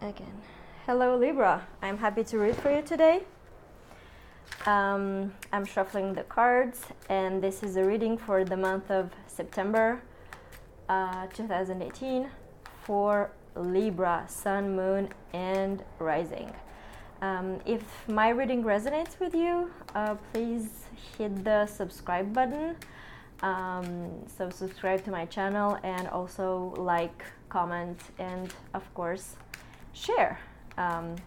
Again. Hello Libra, I'm happy to read for you today. I'm shuffling the cards, and this is a reading for the month of September 2018 for Libra, Sun, Moon, and Rising. If my reading resonates with you, please hit the subscribe button. So subscribe to my channel, and also like, comment, and of course share, and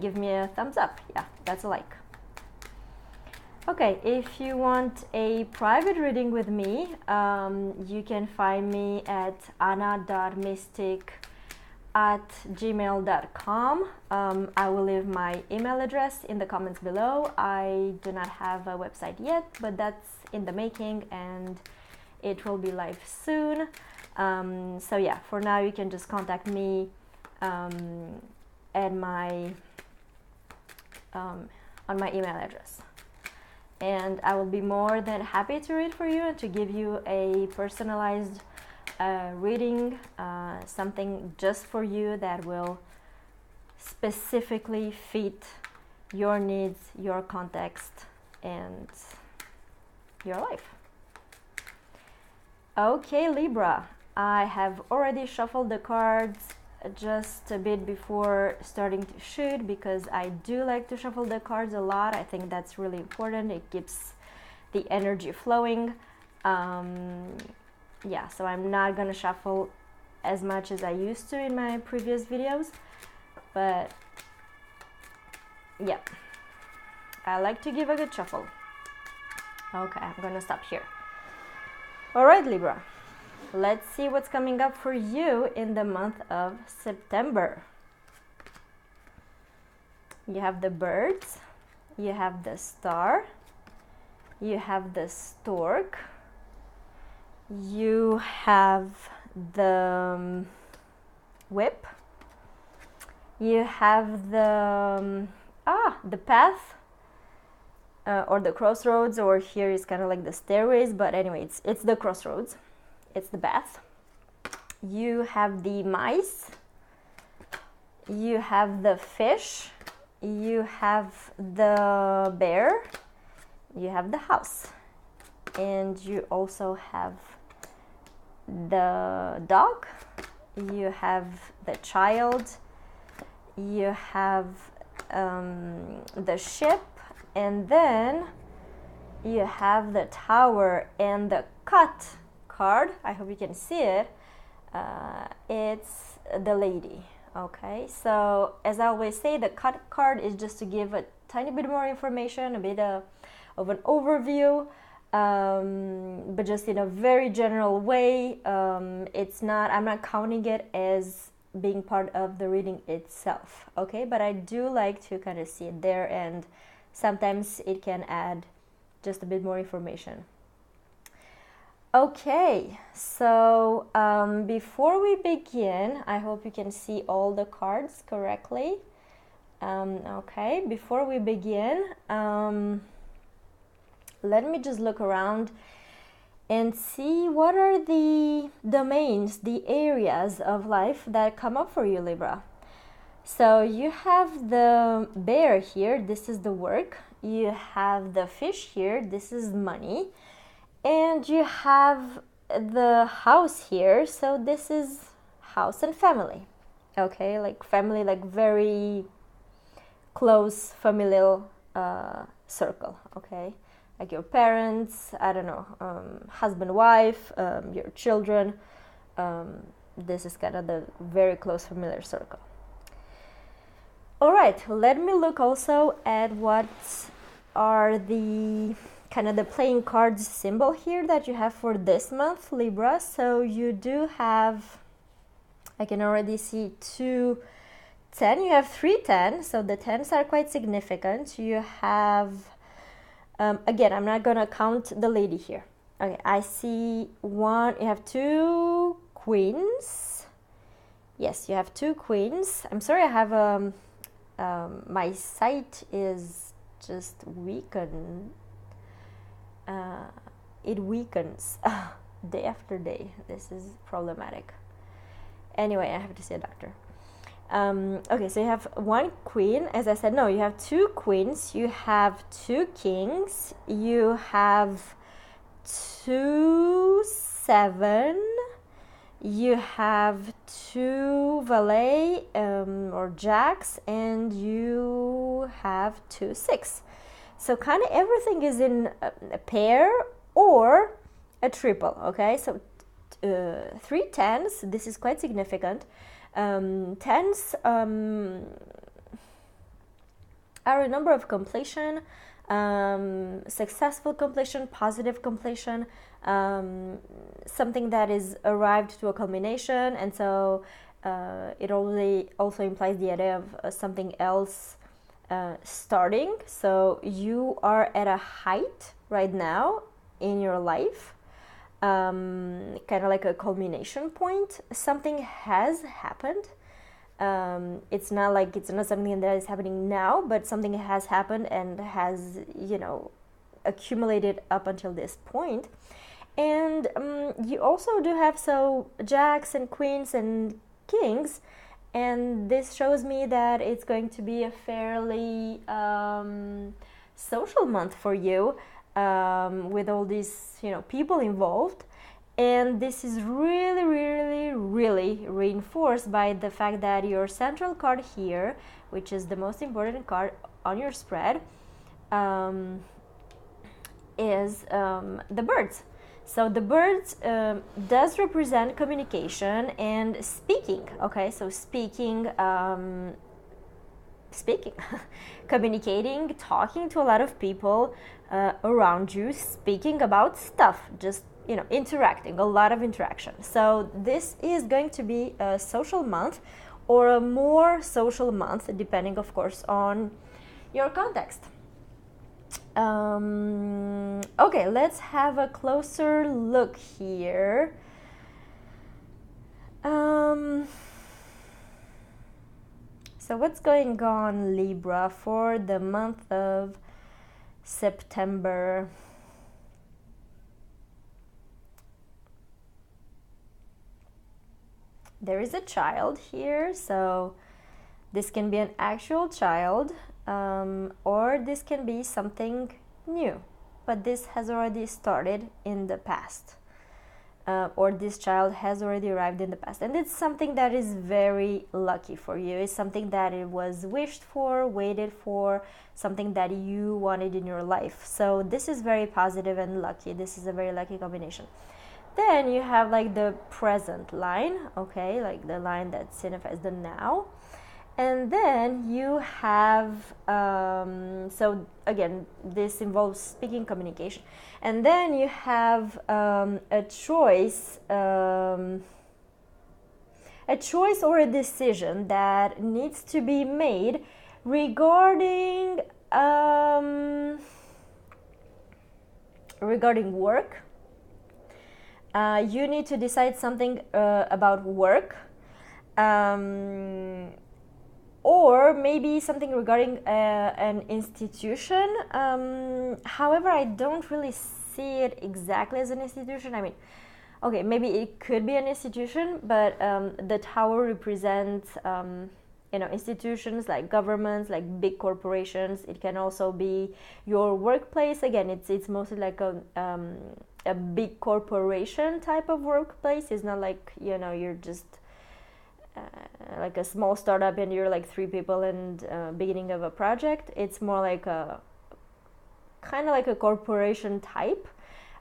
give me a thumbs up. Yeah, that's a like. Okay, if you want a private reading with me, you can find me at ana.mysstic at gmail.com. I will leave my email address in the comments below. I do not have a website yet, but that's in the making, and it will be live soon. So yeah, for now you can just contact me at my on my email address, and I will be more than happy to read for you and to give you a personalized reading, something just for you that will specifically fit your needs, your context, and your life. Okay, Libra, I have already shuffled the cards just a bit before starting to shoot, because I do like to shuffle the cards a lot. I think that's really important. It keeps the energy flowing. Yeah, so I'm not gonna shuffle as much as I used to in my previous videos, but yeah, I like to give a good shuffle. Okay, I'm gonna stop here. All right, Libra, let's see what's coming up for you in the month of September. You have the birds, you have the star, you have the stork, you have the whip, you have the path, or the crossroads, or here is kind of like the stairways, but anyway, it's the crossroads, it's the path. You have the mice, you have the fish, you have the bear, you have the house, and you also have the dog, you have the child, you have the ship, and then you have the tower and the cut card. I hope you can see it. It's the lady. Okay, so as I always say, the cut card is just to give a tiny bit more information, a bit of an overview, but just in a very general way. It's not, I'm not counting it as being part of the reading itself, okay? But I do like to kind of see it there, and sometimes it can add just a bit more information. Okay, so before we begin, I hope you can see all the cards correctly. Okay, before we begin, let me just look around and see what are the domains, the areas of life that come up for you, Libra. So you have the bear here, this is the work. You have the fish here, this is money. And you have the house here, so this is house and family. Okay, like family, like very close familial circle, okay? Like your parents, I don't know, husband, wife, your children. This is kind of the very close familiar circle. All right, let me look also at what are the kind of the playing cards symbol here that you have for this month, Libra. So you do have, I can already see 2 10, you have 3 10, so the 10s are quite significant. You have, again, I'm not gonna count the lady here. Okay, I see one, you have 2 queens. Yes, you have 2 queens. I'm sorry, I have my sight is just weakened. It weakens day after day. This is problematic. Anyway, I have to see a doctor. Okay, so you have one queen. As I said, no, you have two queens, you have two kings, you have two seven, you have two valet or jacks, and you have two six. So kind of everything is in a pair or a triple. Okay, so three tens. This is quite significant. Tens are a number of completion, successful completion, positive completion, something that is arrived to a culmination, and so it also implies the idea of something else starting. So you are at a height right now in your life, kind of like a culmination point. Something has happened. It's not something that is happening now, but something has happened and has, accumulated up until this point. And you also do have jacks and queens and kings, and this shows me that it's going to be a fairly social month for you, with all these people involved. And this is really, really, really reinforced by the fact that your central card here, which is the most important card on your spread, is the birds. So the birds does represent communication and speaking. Okay, so speaking, communicating, talking to a lot of people around you, speaking about stuff, just interacting, a lot of interaction. So this is going to be a social month, or a more social month, depending of course on your context. Okay, let's have a closer look here. So what's going on, Libra, for the month of September? There is a child here, so this can be an actual child, or this can be something new, but this has already started in the past. Or this child has already arrived in the past, and it's something that is very lucky for you. It's something that it was wished for, waited for, something that you wanted in your life. So this is very positive and lucky. This is a very lucky combination. Then you have like the present line, okay, like the line that signifies the now. And then you have, so again, this involves speaking, communication. And then you have a choice or a decision that needs to be made regarding work. You need to decide something about work. Or maybe something regarding an institution. However, I don't really see it exactly as an institution. I mean, okay, maybe it could be an institution, but the tower represents, institutions like governments, like big corporations. It can also be your workplace. Again, it's mostly like a big corporation type of workplace. It's not like, you're just like a small startup and you're like 3 people and beginning of a project. It's more like a kind of like a corporation type,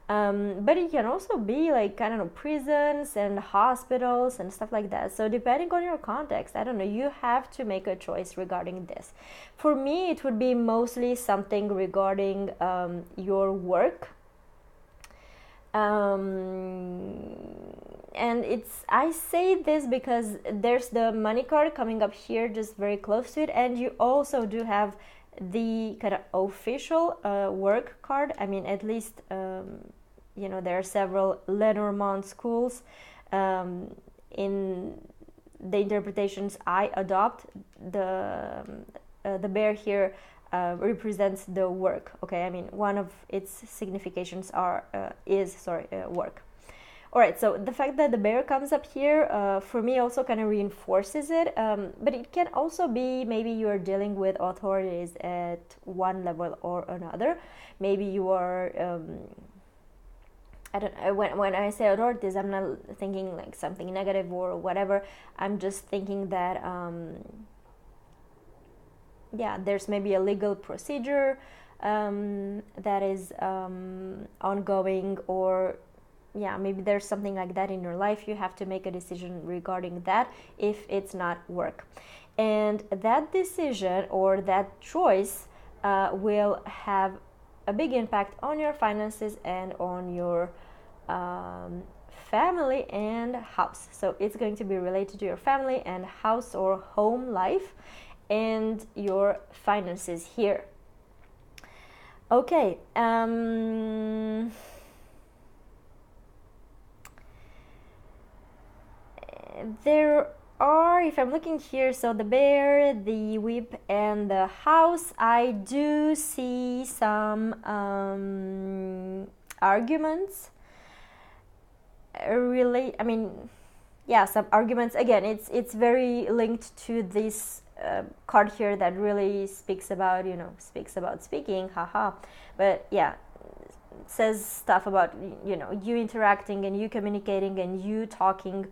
but it can also be like kind of prisons and hospitals and stuff like that. So depending on your context, I don't know, you have to make a choice regarding this. For me, it would be mostly something regarding your work. And I say this because there's the money card coming up here just very close to it, and you also do have the kind of official work card. I mean, at least there are several Lenormand schools. In the interpretations I adopt, the bear here represents the work. Okay, I mean, one of its significations is work. All right, so the fact that the bear comes up here, for me also kind of reinforces it, but it can also be maybe you are dealing with authorities at one level or another. Maybe you are, I don't know, when I say authorities, I'm not thinking like something negative or whatever. I'm just thinking that, yeah, there's maybe a legal procedure that is ongoing, or yeah, maybe there's something like that in your life. You have to make a decision regarding that if it's not work. And that decision or that choice will have a big impact on your finances and on your family and house. So it's going to be related to your family and house or home life and your finances here. Okay. There are, if I'm looking here, so the bear, the whip, and the house, I do see some arguments. Some arguments. Again, it's very linked to this card here that really speaks about speaking, haha. But yeah, says stuff about you interacting and you communicating and you talking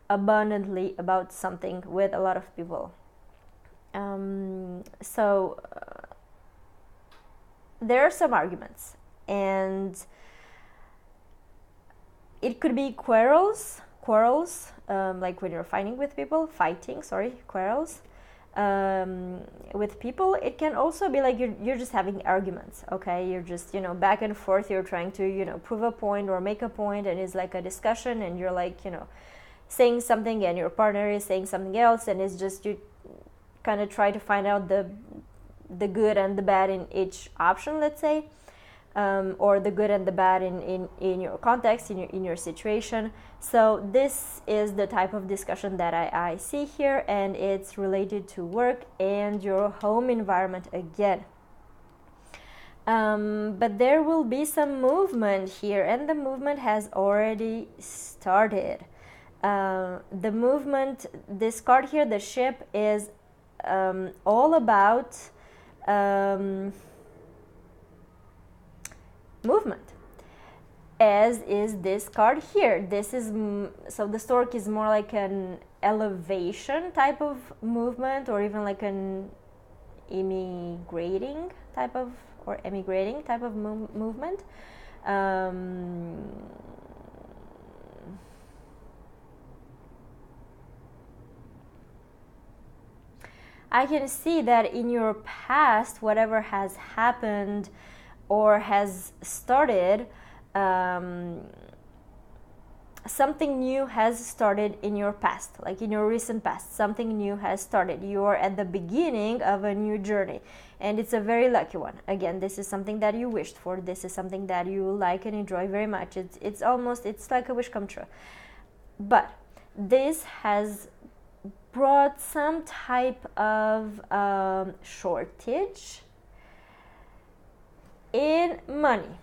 abundantly about something with a lot of people. There are some arguments, and it could be quarrels, like when you're fighting with people, quarrels with people. It can also be like you're just having arguments, okay? You're just, back and forth, you're trying to, prove a point or make a point, and it's like a discussion, and you're like, saying something and your partner is saying something else, and it's just you kind of try to find out the good and the bad in each option, let's say, or the good and the bad in your context, in your situation. So this is the type of discussion that I see here, and it's related to work and your home environment again. But there will be some movement here, and the movement has already started. The movement, this card here, the ship, is all about movement, as is this card here. This is so the stork is more like an elevation type of movement, or even like an emigrating type of movement. I can see that in your past, whatever has happened or has started, something new has started in your past, like in your recent past. Something new has started. You are at the beginning of a new journey, and it's a very lucky one. Again, this is something that you wished for. This is something that you like and enjoy very much. It's like a wish come true. But this has brought some type of shortage in money.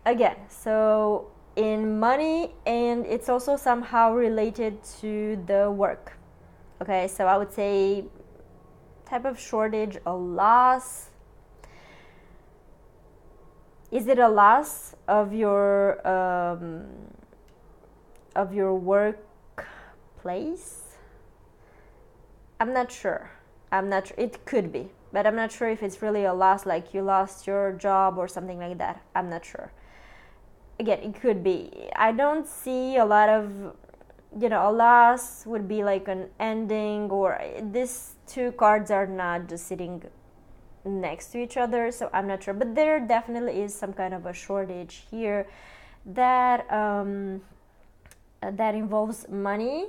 Again, so in money, and it's also somehow related to the work. Okay, so I would say type of shortage, a loss. Is it a loss of your workplace? I'm not sure. It could be, but I'm not sure if it's really a loss, like you lost your job or something like that. I'm not sure. Again, it could be. I don't see a lot of, a loss would be like an ending, or these two cards are not just sitting next to each other, so I'm not sure. But there definitely is some kind of a shortage here that that involves money,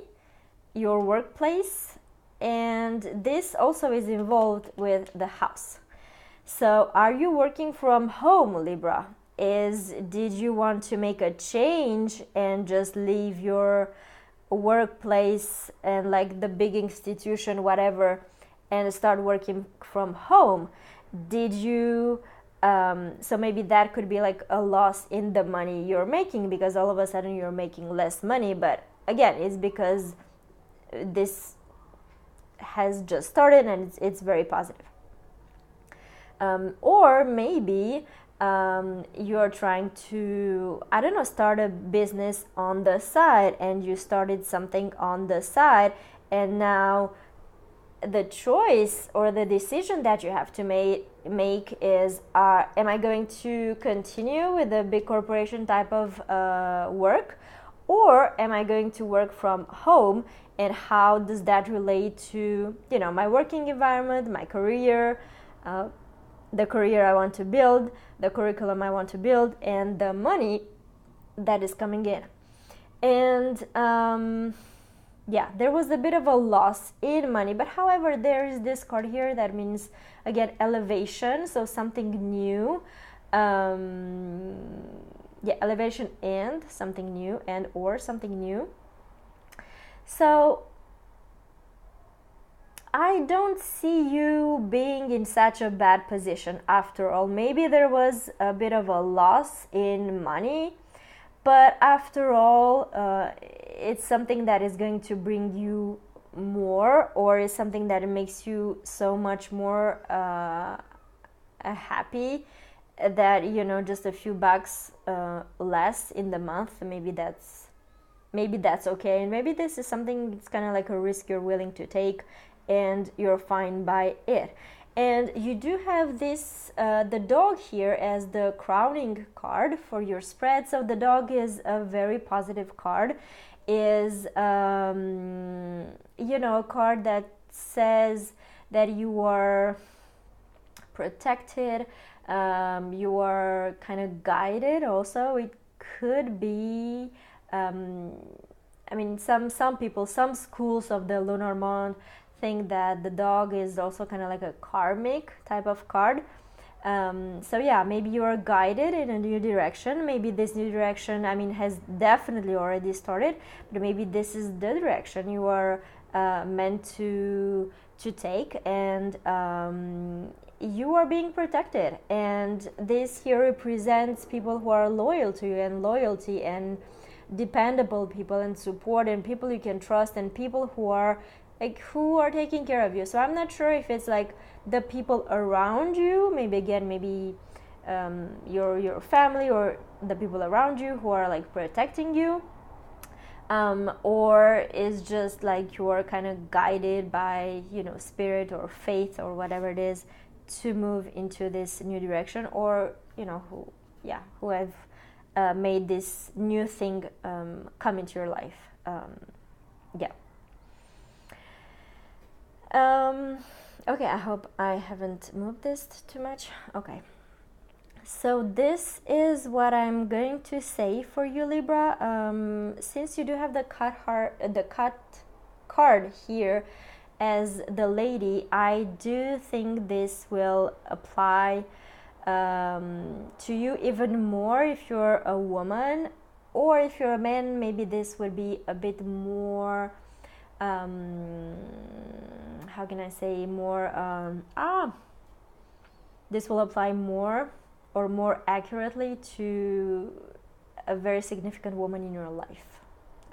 your workplace, and this also is involved with the house. So are you working from home, Libra? Did you want to make a change and just leave your workplace and like the big institution, whatever, and start working from home? Did you So maybe that could be like a loss in the money you're making, because all of a sudden you're making less money. But again, it's because this has just started and it's very positive. Or maybe you're trying to, I don't know, start a business on the side, and you started something on the side, and now the choice or the decision that you have to make is, am I going to continue with the big corporation type of work, or am I going to work from home, and how does that relate to, you know, my working environment, my career, the career I want to build, the curriculum I want to build, and the money that is coming in. And yeah, there was a bit of a loss in money, but however, there is this card here that means, again, elevation, so something new. Yeah, elevation and something new, and or something new. So I don't see you being in such a bad position after all. Maybe there was a bit of a loss in money, but after all, it's something that is going to bring you more, or is something that makes you so much more happy that, you know, just a few bucks less in the month, maybe that's okay. And maybe this is something, it's kind of like a risk you're willing to take, and you're fine by it. And you do have this, the dog here as the crowning card for your spread. So the dog is a very positive card, is, you know, a card that says that you are protected, you are kind of guided also. It could be, I mean, some people, some schools of the Lenormand think that the dog is also kind of like a karmic type of card. So yeah, maybe you are guided in a new direction. Maybe this new direction, I mean, has definitely already started, but maybe this is the direction you are meant to take, and you are being protected. And this here represents people who are loyal to you, and loyalty, and dependable people, and support, and people you can trust, and people who are taking care of you. So I'm not sure if it's like the people around you, maybe your family, or the people around you who are like protecting you, or is just like you are kind of guided by, you know, spirit or faith or whatever it is, to move into this new direction, or, you know, who have made this new thing come into your life. Okay, I hope I haven't moved this too much. Okay, so this is what I'm going to say for you, Libra. Since you do have the cut card here as the lady, I do think this will apply to you even more if you're a woman, or if you're a man, maybe this would be a bit more, how can I say, more, this will apply more, or more accurately, to a very significant woman in your life.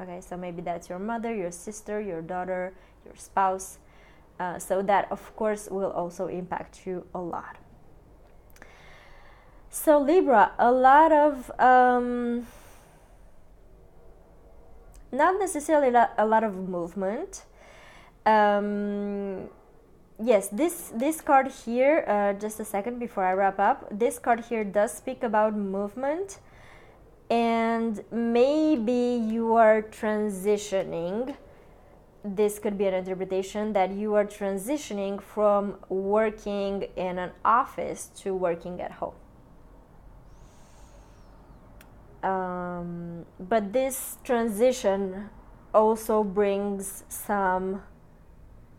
Okay, so maybe that's your mother, your sister, your daughter, your spouse. So that, of course, will also impact you a lot. So Libra, a lot of, not necessarily a lot of movement. Yes, this card here, just a second before I wrap up, this card here does speak about movement, and maybe you are transitioning. This could be an interpretation that you are transitioning from working in an office to working at home. But this transition also brings some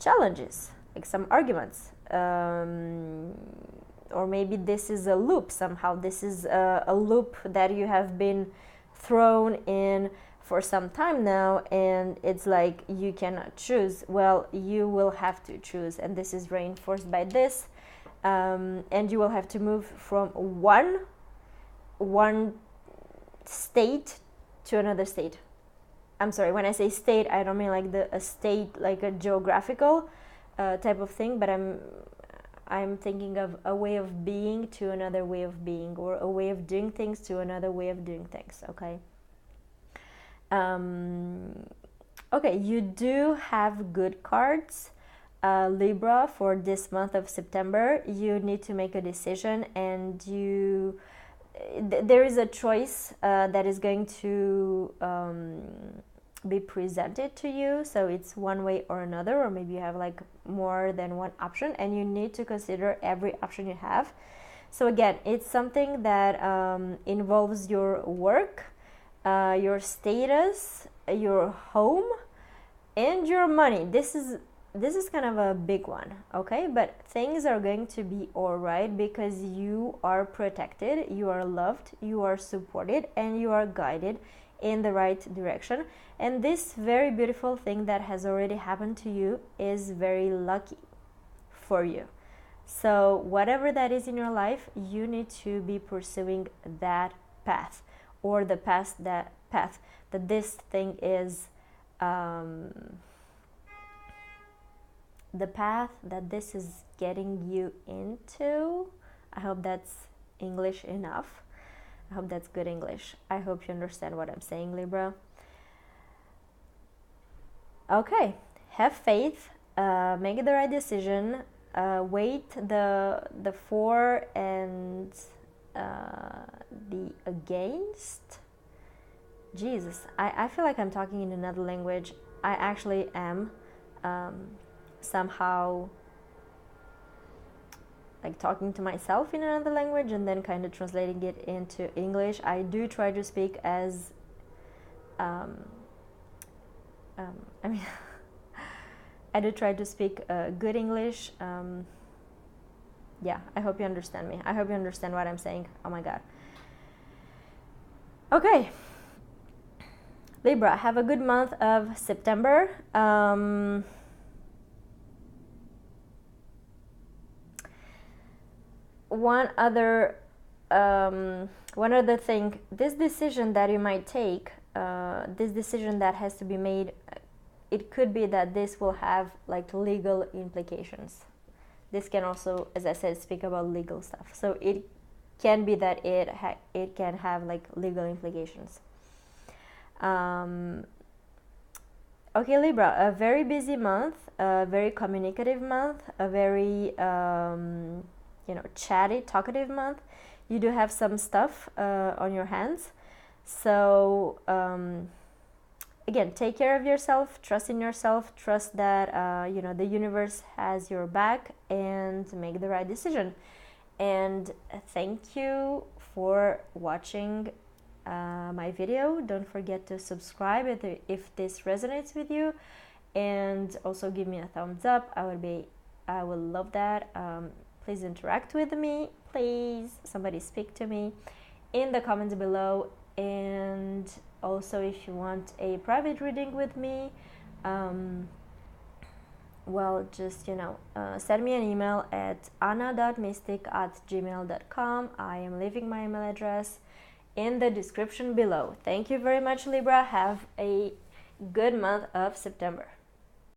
challenges, like some arguments, or maybe this is a loop somehow. This is a loop that you have been thrown in for some time now, and it's like you cannot choose. Well, you will have to choose, and this is reinforced by this. and you will have to move from one state to another state. I'm sorry, when I say state, I don't mean like a state, like a geographical type of thing, but I'm thinking of a way of being to another way of being, or a way of doing things to another way of doing things, okay? Okay, you do have good cards, Libra, for this month of September. You need to make a decision, and there is a choice that is going to be presented to you. So it's one way or another, or maybe you have like more than one option, and you need to consider every option you have. So again, it's something that involves your work, your status, your home, and your money. This is kind of a big one, okay? But things are going to be all right because you are protected, you are loved, you are supported, and you are guided in the right direction. And this very beautiful thing that has already happened to you is very lucky for you. So whatever that is in your life, you need to be pursuing that path, or the path that this thing is, the path that this is getting you into. I hope that's English enough. I hope that's good English. I hope you understand what I'm saying, Libra. Okay, have faith, make the right decision, weight the for and the against. Jesus, I feel like I'm talking in another language. I actually am somehow like talking to myself in another language and then kind of translating it into English. I do try to speak as I mean I do try to speak good English. Yeah, I hope you understand me. I hope you understand what I'm saying. Oh my god. Okay, Libra, have a good month of September. One other thing, this decision that you might take, this decision that has to be made, it could be that this will have like legal implications. This can also, as I said, speak about legal stuff. So it can be that it can have like legal implications. Okay, Libra, a very busy month, a very communicative month, a very chatty, talkative month. You do have some stuff on your hands. So again, take care of yourself, trust in yourself, trust that the universe has your back, and make the right decision. And thank you for watching my video. Don't forget to subscribe if this resonates with you, and also give me a thumbs up. I would love that. Please interact with me. Please, somebody speak to me in the comments below. And also, if you want a private reading with me, well, just send me an email at ana.mysstic@gmail.com. I am leaving my email address in the description below. Thank you very much, Libra. Have a good month of September.